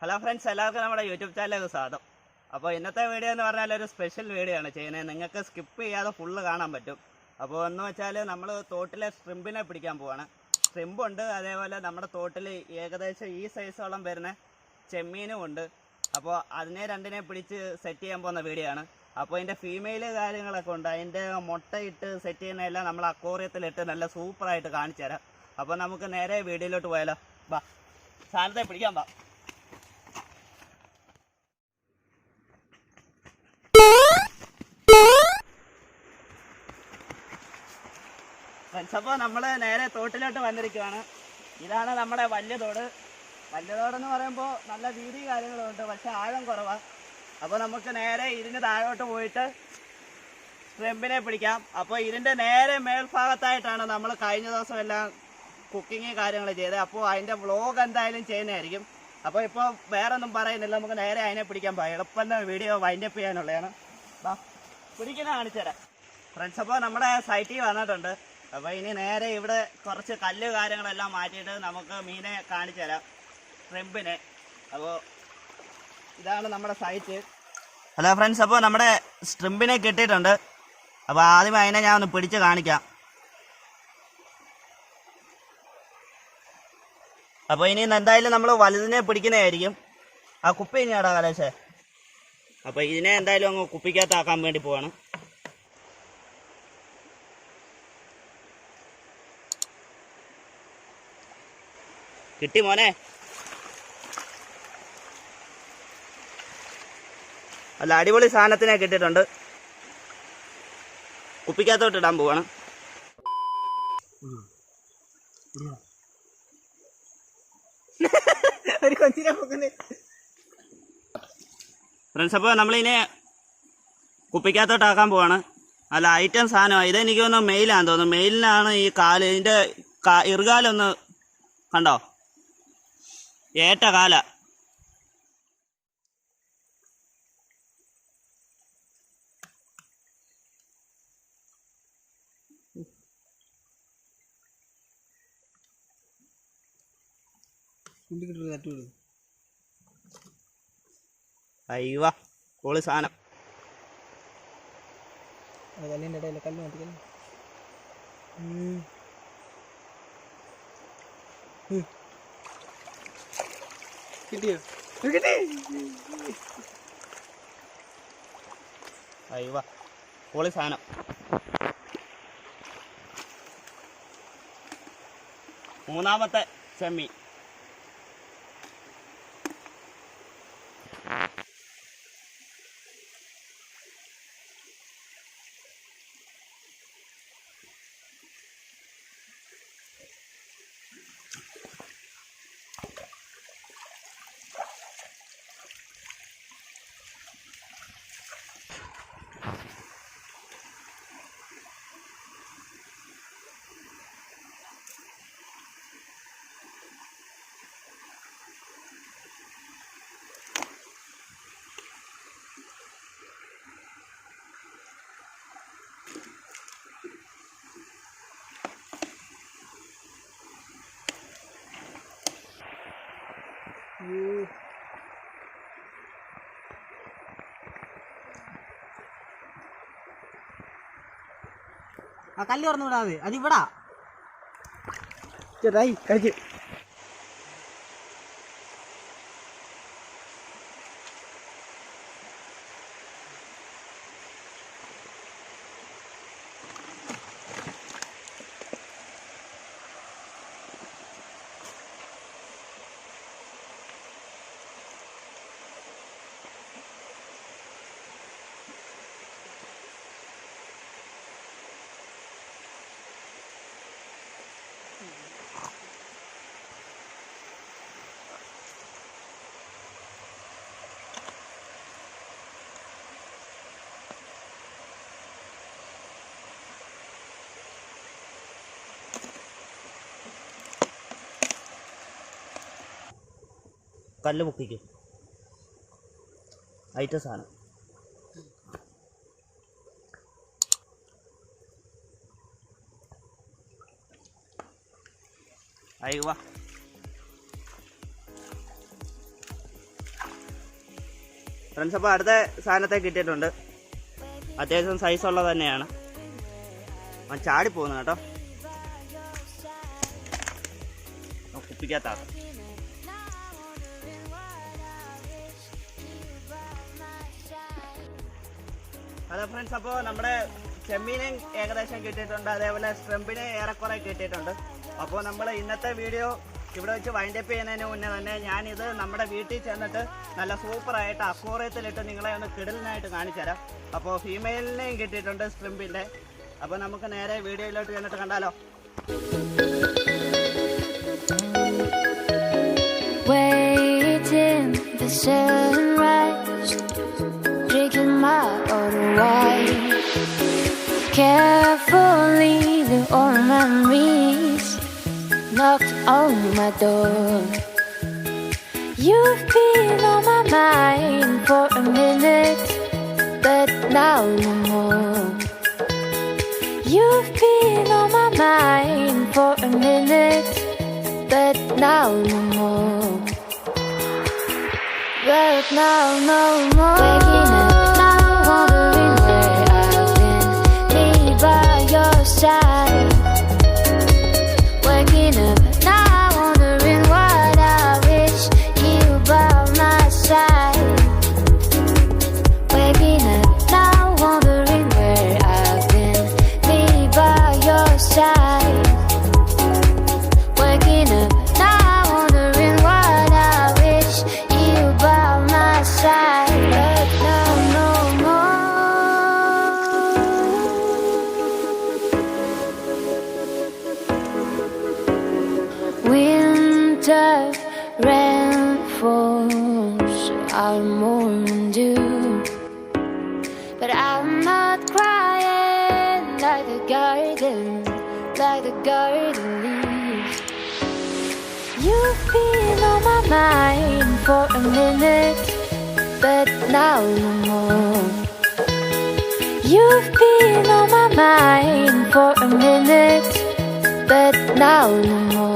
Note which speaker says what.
Speaker 1: Hello friends, എല്ലാവർക്കും നമ്മുടെ YouTube ചാനലിലേക്ക് സ്വാഗതം. അപ്പോൾ ഇന്നത്തെ വീഡിയോ എന്ന് പറഞ്ഞാൽ ഒരു സ്പെഷ്യൽ വീഡിയോ ആണ് ചെയ്യുന്നത്. നിങ്ങൾക്ക് സ്കിപ്പ് ചെയ്യാതെ ഫുള്ള് കാണാൻ പറ്റും. അപ്പോൾ എന്ന് വെച്ചാൽ നമ്മൾ തോട്ടിലെ ഷ്രിമ്പിനെ പിടിക്കാൻ പോവാണ്. ഷ്രിമ്പുണ്ട്, അതേപോലെ നമ്മുടെ തോട്ടിൽ ഏകദേശം ഈ സൈസോളം വരുന്ന ചെമ്മീനും ഉണ്ട്. അപ്പോൾ അതിനെ രണ്ടിനെ പിടിച്ച് സെറ്റ് ചെയ്യാൻ പോകുന്ന വീഡിയോ ആണ്. അപ്പോൾ അതിൻ്റെ ഫീമെയിൽ കാര്യങ്ങളൊക്കെ ഉണ്ട്. അതിൻ്റെ മുട്ടയിട്ട് സെറ്റ് ചെയ്യുന്നതെല്ലാം നമ്മൾ അക്വേറിയത്തിലിട്ട് നല്ല സൂപ്പറായിട്ട് കാണിച്ചു തരാം. അപ്പോൾ നമുക്ക് നേരെ വീഡിയോയിലോട്ട് പോയാലോ. വാ, സാധനത്തെ പിടിക്കാൻ വാ. ഫ്രണ്ട്സ്, അപ്പോൾ നമ്മൾ നേരെ തോട്ടിലോട്ട് വന്നിരിക്കുകയാണ്. ഇതാണ് നമ്മുടെ വലിയ തോട്. വലിയ തോടെന്ന് പറയുമ്പോൾ നല്ല വീതി കാര്യങ്ങളുണ്ട്, പക്ഷെ ആഴം കുറവാണ്. അപ്പോൾ നമുക്ക് നേരെ ഇതിന് താഴോട്ട് പോയിട്ട് ഷ്രിമ്പിനെ പിടിക്കാം. അപ്പോൾ ഇതിൻ്റെ നേരെ മേൽഭാഗത്തായിട്ടാണ് നമ്മൾ കഴിഞ്ഞ ദിവസം എല്ലാം കുക്കിങ് കാര്യങ്ങൾ ചെയ്തത്. അപ്പോൾ അതിൻ്റെ വ്ളോഗ് എന്തായാലും ചെയ്യുന്നതായിരിക്കും. അപ്പോൾ ഇപ്പോൾ വേറെ ഒന്നും പറയുന്നില്ല, നമുക്ക് നേരെ അതിനെ പിടിക്കാൻ പോകാം. എളുപ്പം വീഡിയോ വൈൻഡപ്പ് ചെയ്യാനുള്ളതാണ്. പിടിക്കുന്ന കാണിച്ചു തരാം ഫ്രണ്ട്സ്. അപ്പോൾ നമ്മുടെ സൈറ്റിൽ വന്നിട്ടുണ്ട്. അപ്പോൾ ഇനി നേരെ ഇവിടെ കുറച്ച് കല്ല് കാര്യങ്ങളെല്ലാം മാറ്റിയിട്ട് നമുക്ക് മീനെ കാണിച്ചു തരാം, ഷ്രിമ്പിനെ. അപ്പോൾ ഇതാണ് നമ്മുടെ സൈറ്റ്. ഹലോ ഫ്രണ്ട്സ്, അപ്പോൾ നമ്മുടെ ഷ്രിമ്പിനെ കിട്ടിയിട്ടുണ്ട്. അപ്പോൾ ആദ്യം അതിനെ ഞാൻ ഒന്ന് പിടിച്ച് കാണിക്കാം. അപ്പോൾ ഇനി എന്തായാലും നമ്മൾ വലുതിനെ പിടിക്കുന്നതായിരിക്കും. ആ കുപ്പി ഇനി ആടാ കലേശേ. അപ്പോൾ ഇതിനെ എന്തായാലും അങ്ങ് കുപ്പിക്കകത്താക്കാൻ വേണ്ടി പോവാണ്. കിട്ടി മോനെ. അല്ല, അടിപൊളി സാധനത്തിനെ കിട്ടിയിട്ടുണ്ട്. കുപ്പിക്കകത്തോട്ട് ഇടാൻ പോവാണ്. ഒരു കൊച്ചിനെ പൊക്കുന്നേ ഫ്രണ്ട്സ്. അപ്പോൾ നമ്മളിതിനെ കുപ്പിക്കകത്തോട്ടാക്കാൻ പോവാണ്. അല്ല, ഐറ്റം സാധനമാണ്. ഇതെനിക്ക് തോന്നുന്നു മെയിലാന്ന് തോന്നുന്നു. മെയിലിനാണ് ഈ കാല്, ഇതിൻ്റെ ഇറുകാലൊന്ന് കണ്ടോ, ഏറ്റ കാല. അയ്യോ, പൊളി സാധനം.
Speaker 2: കല്ലിൻ്റെ ഇടയിൽ കല്ല് മാറ്റിക്കല്ലേ. കിട്ടിയോ?
Speaker 1: അയ്യോ, പൊളി സാധനം. മൂന്നാമത്തെ ചെമ്മീൻ.
Speaker 2: ആ കല്ല് തുറന്നു വിടാതെ, അതിവിടാ ചേട്ടായി കഴിക്ക്.
Speaker 1: കല്ല് പൊക്കിക്കും. ഐറ്റ സാധനം. അയ്യോ, ഫ്രണ്ട്സ്, അപ്പോൾ അടുത്ത സാധനത്തെ കിട്ടിയിട്ടുണ്ട്. അത്യാവശ്യം സൈസുള്ളത് തന്നെയാണ്. അവൻ ചാടിപ്പോകുന്നു കേട്ടോ. കുപ്പിക്കാത്ത ഹലോ ഫ്രണ്ട്സ്, അപ്പോൾ നമ്മുടെ ചെമ്മീനും ഏകദേശം കിട്ടിയിട്ടുണ്ട്. അതേപോലെ ഷ്രിമ്പിനെ ഏറെക്കുറെ കിട്ടിയിട്ടുണ്ട്. അപ്പോൾ നമ്മൾ ഇന്നത്തെ വീഡിയോ ഇവിടെ വെച്ച് വൈൻഡപ്പ് ചെയ്യുന്നതിന് മുന്നേ തന്നെ ഞാനിത് നമ്മുടെ വീട്ടിൽ ചെന്നിട്ട് നല്ല സൂപ്പറായിട്ട് അക്വേറിയത്തിലിട്ട് നിങ്ങളെ ഒന്ന് കിടലിനായിട്ട് കാണിച്ചു തരാം. അപ്പോൾ ഫീമെയിലിനെയും കിട്ടിയിട്ടുണ്ട് ഷ്രിമ്പിൻ്റെ. അപ്പോൾ നമുക്ക് നേരെ വീഡിയോയിലോട്ട് ചെന്നിട്ട് കണ്ടാലോ.
Speaker 3: Waiting the sunrise, drinking my own wine. Carefully, the old memories knocked on my door. You've been on my mind for a minute, but now no more. You've been on my mind for a minute, but now no more. But now no more. Waking up now, wondering where I've been, me by your side. Waking up now, wondering what I wish you by my side. Waking up now, wondering where I've been, me by your side. Waking up now, wondering what I wish you by my side. But now no more. Winter rain falls, I'm more due, but I'm not crying like the garden leaves. You've been on my mind for a minute, but now no more. You've been on my mind for a minute, but now no more.